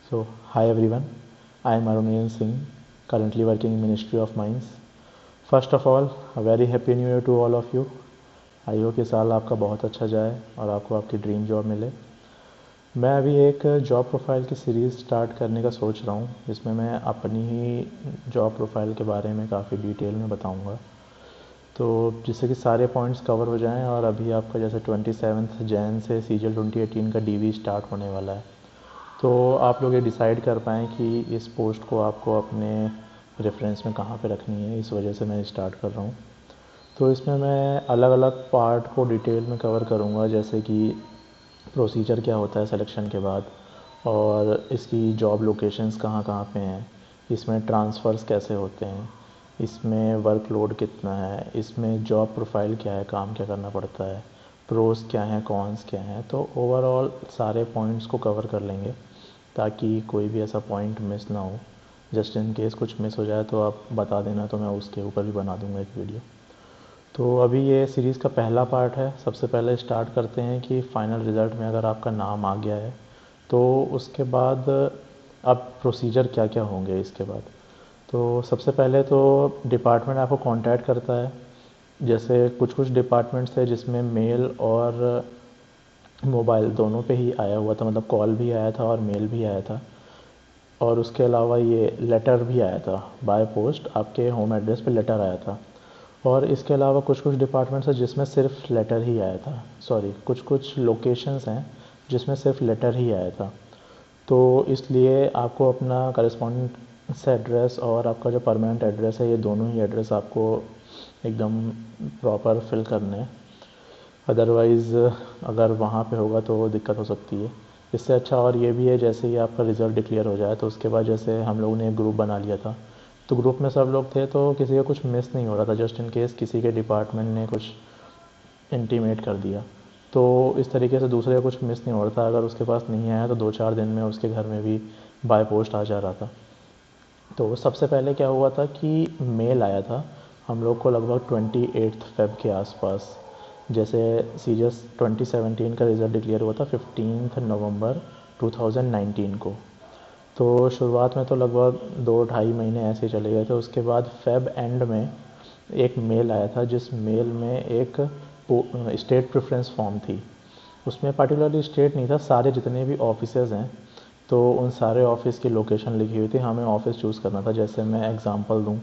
So, hi everyone, I am Arunian Singh, currently working in Ministry of Mines. First of all, a very happy new year to all of you. I hope ये साल आपका बहुत अच्छा जाए और आपको आपकी ड्रीम जॉब मिले। मैं अभी एक जॉब प्रोफाइल की सीरीज़ स्टार्ट करने का सोच रहा हूँ, जिसमें मैं अपनी ही जॉब प्रोफाइल के बारे में काफ़ी डिटेल में बताऊँगा, तो जिससे कि सारे पॉइंट्स कवर हो जाएं। और अभी आपका जैसे 27 जैन से सीजीएल 2018 का डीवी स्टार्ट होने वाला है, तो आप लोग ये डिसाइड कर पाएँ कि इस पोस्ट को आपको अपने रेफरेंस में कहाँ पे रखनी है। इस वजह से मैं स्टार्ट कर रहा हूँ। तो इसमें मैं अलग अलग पार्ट को डिटेल में कवर करूँगा, जैसे कि प्रोसीजर क्या होता है सिलेक्शन के बाद, और इसकी जॉब लोकेशंस कहाँ कहाँ पे हैं, इसमें ट्रांसफ़र्स कैसे होते हैं, इसमें वर्कलोड कितना है, इसमें जॉब प्रोफाइल क्या है, काम क्या करना पड़ता है, प्रोस क्या हैं, कॉन्स क्या हैं। तो ओवरऑल सारे पॉइंट्स को कवर कर लेंगे ताकि कोई भी ऐसा पॉइंट मिस ना हो। जस्ट इन केस कुछ मिस हो जाए तो आप बता देना, तो मैं उसके ऊपर भी बना दूँगा एक वीडियो। तो अभी ये सीरीज़ का पहला पार्ट है। सबसे पहले स्टार्ट करते हैं कि फ़ाइनल रिज़ल्ट में अगर आपका नाम आ गया है तो उसके बाद अब प्रोसीजर क्या क्या होंगे इसके बाद। तो सबसे पहले तो डिपार्टमेंट आपको कांटेक्ट करता है। जैसे कुछ कुछ डिपार्टमेंट्स थे जिसमें मेल और मोबाइल दोनों पे ही आया हुआ था, मतलब कॉल भी आया था और मेल भी आया था, और उसके अलावा ये लेटर भी आया था बाय पोस्ट, आपके होम एड्रेस पे लेटर आया था। और इसके अलावा कुछ कुछ डिपार्टमेंट्स हैं जिसमें सिर्फ लेटर ही आया था, सॉरी कुछ कुछ लोकेशंस हैं जिसमें सिर्फ लेटर ही आया था। तो इसलिए आपको अपना करस्पॉन्डेंस एड्रेस और आपका जो परमानेंट एड्रेस है, ये दोनों ही एड्रेस आपको एकदम प्रॉपर फिल करने हैं। अदरवाइज़ अगर वहाँ पे होगा तो दिक्कत हो सकती है। इससे अच्छा और ये भी है, जैसे ही आपका रिज़ल्ट डिक्लेयर हो जाए तो उसके बाद जैसे हम लोगों ने एक ग्रुप बना लिया था, तो ग्रुप में सब लोग थे तो किसी का कुछ मिस नहीं हो रहा था, जस्ट इन केस किसी के डिपार्टमेंट ने कुछ इंटीमेट कर दिया तो इस तरीके से दूसरे का कुछ मिस नहीं हो रहा था। अगर उसके पास नहीं आया तो 2-4 दिन में उसके घर में भी बाय पोस्ट आ जा रहा था। तो सबसे पहले क्या हुआ था कि मेल आया था हम लोग को लगभग 28 फेब के आसपास। जैसे सीरियस 2017 का रिज़ल्ट डिक्लेयर हुआ था 15 नवंबर 2019 को। तो शुरुआत में तो लगभग 2-2.5 महीने ऐसे ही चले गए थे। उसके बाद फेब एंड में एक मेल आया था, जिस मेल में एक स्टेट प्रेफरेंस फॉर्म थी। उसमें पार्टिकुलरली स्टेट नहीं था, सारे जितने भी ऑफिसेज़ हैं तो उन सारे ऑफिस की लोकेशन लिखी हुई थी। हमें ऑफिस चूज़ करना था। जैसे मैं एग्जांपल दूं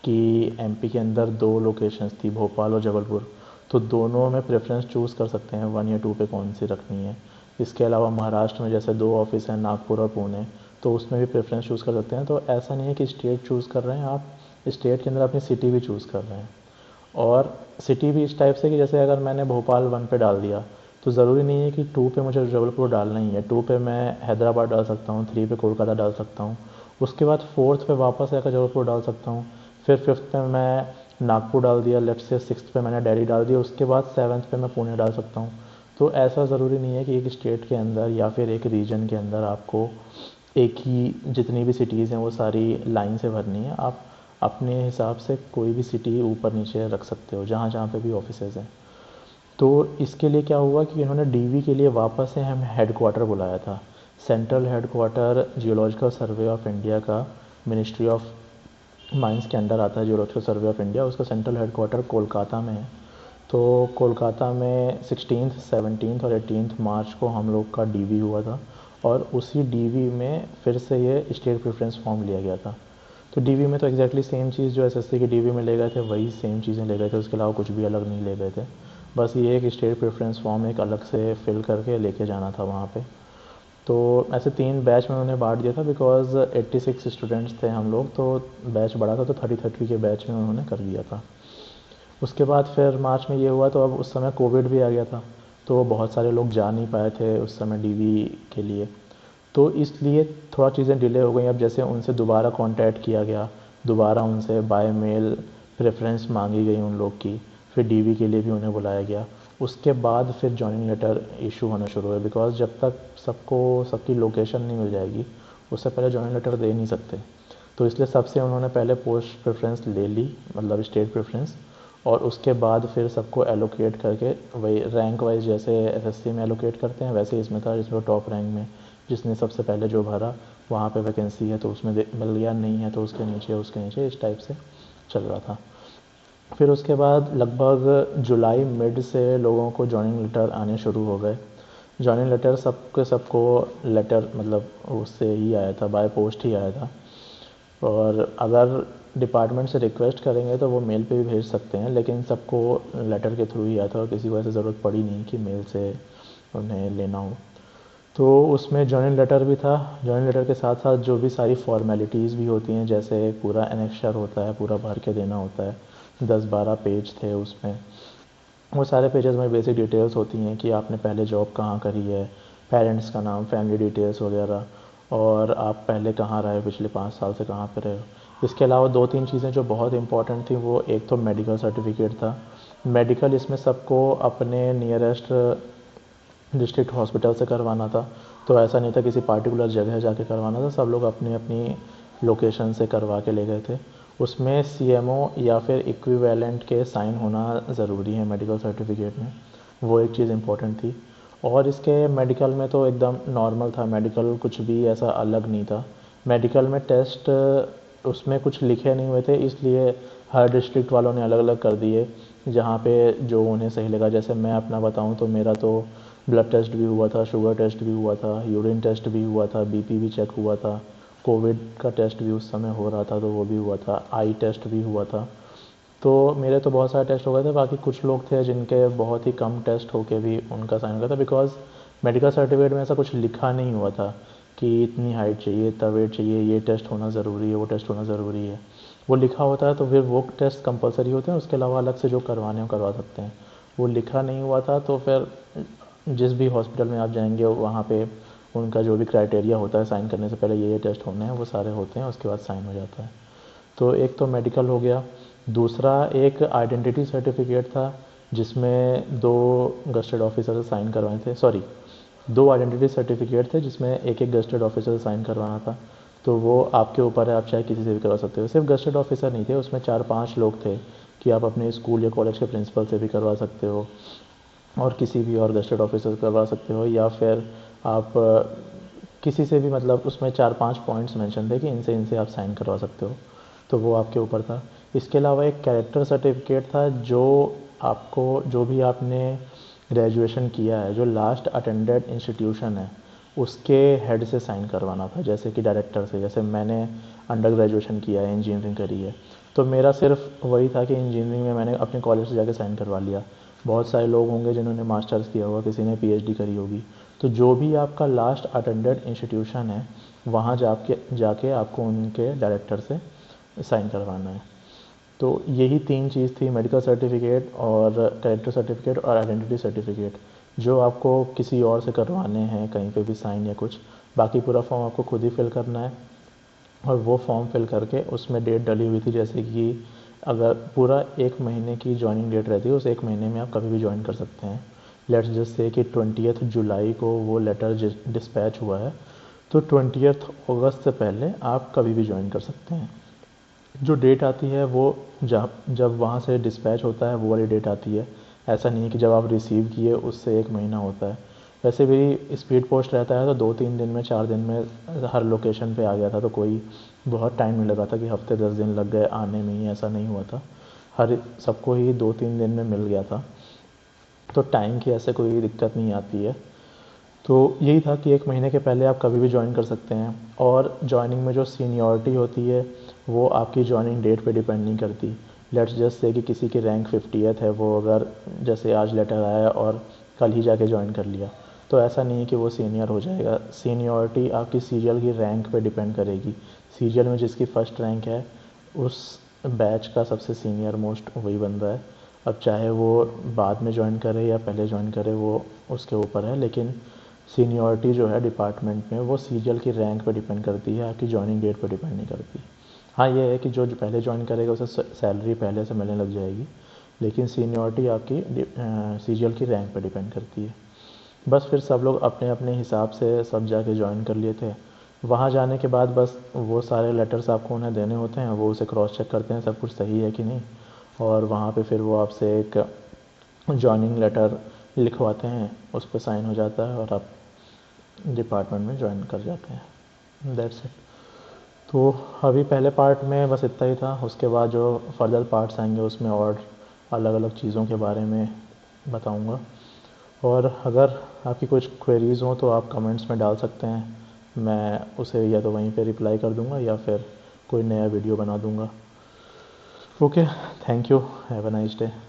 कि एमपी के अंदर 2 लोकेशंस थी, भोपाल और जबलपुर, तो दोनों में प्रेफरेंस चूज़ कर सकते हैं 1 या 2 पे कौन सी रखनी है। इसके अलावा महाराष्ट्र में जैसे 2 ऑफिस हैं, नागपुर और पुणे, तो उसमें भी प्रेफरेंस चूज़ कर सकते हैं। तो ऐसा नहीं है कि स्टेट चूज़ कर रहे हैं आप, स्टेट के अंदर अपनी सिटी भी चूज़ कर रहे हैं। और सिटी भी इस टाइप से कि जैसे अगर मैंने भोपाल 1 पे डाल दिया तो ज़रूरी नहीं है कि 2 पे मुझे जबलपुर डालना ही है। 2 पे मैं हैदराबाद डाल सकता हूँ, 3 पे कोलकाता डाल सकता हूँ, उसके बाद 4th पे वापस आकर जबलपुर डाल सकता हूँ, फिर 5th पे मैं नागपुर डाल दिया, लेट्स से 6th पे मैंने दिल्ली डाल दिया, उसके बाद 7th पे मैं पुणे डाल सकता हूँ। तो ऐसा ज़रूरी नहीं है कि एक स्टेट के अंदर या फिर एक रीजन के अंदर आपको एक ही जितनी भी सिटीज़ हैं वो सारी लाइन से भरनी है। आप अपने हिसाब से कोई भी सिटी ऊपर नीचे रख सकते हो जहाँ जहाँ पे भी ऑफिसेज़ हैं। तो इसके लिए क्या हुआ कि इन्होंने डीवी के लिए वापस से हम हेडक्वार्टर बुलाया था। Central headquarter geological survey of India का, मिनिस्ट्री ऑफ माइंस के अंडर आता है जियोलॉजिकल सर्वे ऑफ इंडिया, उसका सेंट्रल हेडक्वार्टर कोलकाता में है। तो कोलकाता में 16, 17 और 18 मार्च को हम लोग का डीवी हुआ था, और उसी डीवी में फिर से ये स्टेट प्रेफरेंस फॉर्म लिया गया था। तो डीवी में तो एग्जैक्टली सेम चीज़ जो एसएससी के डीवी में ले गए थे वही सेम चीज़ें ले गए थे, उसके अलावा कुछ भी अलग नहीं ले गए थे। बस ये एक स्टेट प्रेफरेंस फॉर्म एक अलग से फिल करके लेके जाना था वहाँ पे। तो ऐसे 3 बैच में उन्होंने बांट दिया था, बिकॉज 86 स्टूडेंट्स थे हम लोग, तो बैच बड़ा था तो 30-30 के बैच में उन्होंने कर दिया था। उसके बाद फिर मार्च में ये हुआ, तो अब उस समय कोविड भी आ गया था, तो बहुत सारे लोग जा नहीं पाए थे उस समय डीवी के लिए, तो इसलिए थोड़ा चीज़ें डिले हो गई। अब जैसे उनसे दोबारा कांटेक्ट किया गया, दोबारा उनसे बाय मेल प्रेफरेंस मांगी गई उन लोग की, फिर डीवी के लिए भी उन्हें बुलाया गया। उसके बाद फिर जॉइनिंग लेटर इशू होना शुरू हुआ, बिकॉज जब तक सबको सबकी लोकेशन नहीं मिल जाएगी उससे पहले जॉइनिंग लेटर दे नहीं सकते। तो इसलिए सबसे उन्होंने पहले पोस्ट प्रेफरेंस ले ली, मतलब स्टेट प्रेफरेंस, और उसके बाद फिर सबको एलोकेट करके वही रैंक वाइज जैसे एसएससी में एलोकेट करते हैं वैसे इसमें था, इसमें टॉप रैंक में जिसने सबसे पहले जो भरा वहाँ पे वैकेंसी है तो उसमें मिल गया, नहीं है तो उसके नीचे इस टाइप से चल रहा था। फिर उसके बाद लगभग जुलाई मिड से लोगों को जॉइनिंग लेटर आने शुरू हो गए। जॉइनिंग लेटर सबको लेटर मतलब उससे ही आया था, बाय पोस्ट ही आया था। और अगर डिपार्टमेंट से रिक्वेस्ट करेंगे तो वो मेल पे भी भेज सकते हैं, लेकिन सबको लेटर के थ्रू ही आया था और किसी को ऐसे ज़रूरत पड़ी नहीं कि मेल से उन्हें लेना हो। तो उसमें जॉइनिंग लेटर भी था। जॉइनिंग लेटर के साथ साथ जो भी सारी फॉर्मेलिटीज़ भी होती हैं, जैसे पूरा एनेक्शर होता है, पूरा भर के देना होता है, 10-12 पेज थे उसमें। वो सारे पेजेस में बेसिक डिटेल्स होती हैं कि आपने पहले जॉब कहाँ करी है, पेरेंट्स का नाम, फैमिली डिटेल्स वगैरह, और आप पहले कहाँ रहे, पिछले 5 साल से कहाँ पे रहे हो। इसके अलावा 2-3 चीज़ें जो बहुत इंपॉर्टेंट थी, वो एक तो मेडिकल सर्टिफिकेट था। मेडिकल इसमें सबको अपने नियरेस्ट डिस्ट्रिक्ट हॉस्पिटल से करवाना था। तो ऐसा नहीं था किसी पार्टिकुलर जगह जाके करवाना था, सब लोग अपनी अपनी लोकेशन से करवा के ले गए थे। उसमें सीएमओ या फिर इक्विवेलेंट के साइन होना ज़रूरी है मेडिकल सर्टिफिकेट में, वो एक चीज़ इम्पोर्टेंट थी। और इसके मेडिकल में तो एकदम नॉर्मल था, मेडिकल कुछ भी ऐसा अलग नहीं था। मेडिकल में टेस्ट उसमें कुछ लिखे नहीं हुए थे, इसलिए हर डिस्ट्रिक्ट वालों ने अलग अलग कर दिए जहाँ पे जो उन्हें सही लगा। जैसे मैं अपना बताऊँ तो मेरा तो ब्लड टेस्ट भी हुआ था, शुगर टेस्ट भी हुआ था, यूरिन टेस्ट भी हुआ था, बीपी भी चेक हुआ था, कोविड का टेस्ट भी उस समय हो रहा था तो वो भी हुआ था, आई टेस्ट भी हुआ था। तो मेरे तो बहुत सारे टेस्ट हो गए थे। बाकी कुछ लोग थे जिनके बहुत ही कम टेस्ट होके भी उनका साइन हो गया था, बिकॉज मेडिकल सर्टिफिकेट में ऐसा कुछ लिखा नहीं हुआ था कि इतनी हाइट चाहिए, इतना वेट चाहिए, ये टेस्ट होना ज़रूरी है, वो टेस्ट होना ज़रूरी है। वो लिखा होता है तो फिर वो टेस्ट कंपलसरी होते हैं, उसके अलावा अलग से जो करवाने हो करवा सकते हैं। वो लिखा नहीं हुआ था तो फिर जिस भी हॉस्पिटल में आप जाएंगे वहाँ पे उनका जो भी क्राइटेरिया होता है साइन करने से पहले, ये टेस्ट होने हैं, वो सारे होते हैं, उसके बाद साइन हो जाता है। तो एक तो मेडिकल हो गया। दूसरा एक आइडेंटिटी सर्टिफिकेट था जिसमें 2 गस्टेड ऑफिसर से साइन करवाए थे, सॉरी 2 आइडेंटिटी सर्टिफिकेट थे जिसमें एक एक गस्टेड ऑफिसर से साइन करवाना था। तो वो आपके ऊपर है, आप चाहे किसी से भी करवा सकते हो। सिर्फ गस्टेड ऑफिसर नहीं थे उसमें, 4-5 लोग थे कि आप अपने स्कूल या कॉलेज के प्रिंसिपल से भी करवा सकते हो और किसी भी और गस्टेड ऑफिसर से करवा सकते हो, या फिर आप किसी से भी, मतलब उसमें 4-5 पॉइंट्स मेंशन थे कि इनसे इनसे आप साइन करवा सकते हो। तो वो आपके ऊपर था। इसके अलावा एक कैरेक्टर सर्टिफिकेट था जो आपको, जो भी आपने ग्रेजुएशन किया है, जो लास्ट अटेंडेड इंस्टीट्यूशन है उसके हेड से साइन करवाना था, जैसे कि डायरेक्टर से। जैसे मैंने अंडर ग्रेजुएशन किया है, इंजीनियरिंग करी है, तो मेरा सिर्फ वही था कि इंजीनियरिंग में मैंने अपने कॉलेज से जाके साइन करवा लिया। बहुत सारे लोग होंगे जिन्होंने मास्टर्स किया होगा, किसी ने पीएचडी करी होगी। तो जो भी आपका लास्ट अटेंडेड इंस्टीट्यूशन है वहाँ जाके आपको उनके डायरेक्टर से साइन करवाना है। तो यही 3 चीज़ थी, मेडिकल सर्टिफिकेट और कैरेक्टर सर्टिफिकेट और आइडेंटिटी सर्टिफिकेट, जो आपको किसी और से करवाने हैं कहीं पे भी साइन या कुछ। बाकी पूरा फॉर्म आपको खुद ही फिल करना है। और वो फॉर्म फिल करके उसमें डेट डली हुई थी, जैसे कि अगर पूरा 1 महीने की जॉइनिंग डेट रहती है, उस 1 महीने में आप कभी भी ज्वाइन कर सकते हैं। लेट्स जस्ट से कि 20 जुलाई को वो लेटर डिस्पैच हुआ है, तो 20 अगस्त से पहले आप कभी भी ज्वाइन कर सकते हैं। जो डेट आती है वो जब वहाँ से डिस्पैच होता है वो वाली डेट आती है। ऐसा नहीं है कि जब आप रिसीव किए उससे 1 महीना होता है। वैसे भी स्पीड पोस्ट रहता है तो 2-3 दिन में, 4 दिन में हर लोकेशन पे आ गया था, तो कोई बहुत टाइम नहीं लगा था कि हफ्ते 10 दिन लग गए आने में ही, ऐसा नहीं हुआ था। हर सबको ही 2-3 दिन में मिल गया था, तो टाइम की ऐसे कोई दिक्कत नहीं आती है। तो यही था कि 1 महीने के पहले आप कभी भी ज्वाइन कर सकते हैं। और ज्वाइनिंग में जो सीनियरिटी होती है वो आपकी ज्वाइनिंग डेट पे डिपेंड नहीं करती। लेट्स जस्ट से कि किसी की रैंक 50th है, वो अगर जैसे आज लेटर आया और कल ही जाके ज्वाइन कर लिया, तो ऐसा नहीं है कि वो सीनियर हो जाएगा। सीनियरिटी आपकी सीरियल की रैंक पे डिपेंड करेगी। सीरियल में जिसकी फ़र्स्ट रैंक है उस बैच का सबसे सीनियर मोस्ट वही बंदा है। अब चाहे वो बाद में ज्वाइन करे या पहले ज्वाइन करे, वो उसके ऊपर है, लेकिन सीनियरिटी जो है डिपार्टमेंट में वो सीरियल की रैंक पर डिपेंड करती है, आपकी जॉइनिंग डेट पर डिपेंड नहीं करती। हाँ, ये है कि जो पहले ज्वाइन करेगा उसे सैलरी पहले से मिलने लग जाएगी, लेकिन सीनियरिटी आपकी सीरियल की रैंक पर डिपेंड करती है। बस फिर सब लोग अपने अपने हिसाब से सब जाके ज्वाइन कर लिए थे। वहाँ जाने के बाद बस वो सारे लेटर्स आपको उन्हें देने होते हैं, वो उसे क्रॉस चेक करते हैं सब कुछ सही है कि नहीं, और वहाँ पे फिर वो आपसे एक जॉइनिंग लेटर लिखवाते हैं, उस पर साइन हो जाता है और आप डिपार्टमेंट में ज्वाइन कर जाते हैं। That's it. तो अभी पहले पार्ट में बस इतना ही था। उसके बाद जो फर्दर पार्ट्स आएंगे उसमें और अलग अलग चीज़ों के बारे में बताऊंगा। और अगर आपकी कुछ क्वेरीज़ हो तो आप कमेंट्स में डाल सकते हैं, मैं उसे या तो वहीं पे रिप्लाई कर दूंगा या फिर कोई नया वीडियो बना दूंगा। Okay, thank you, have a nice day.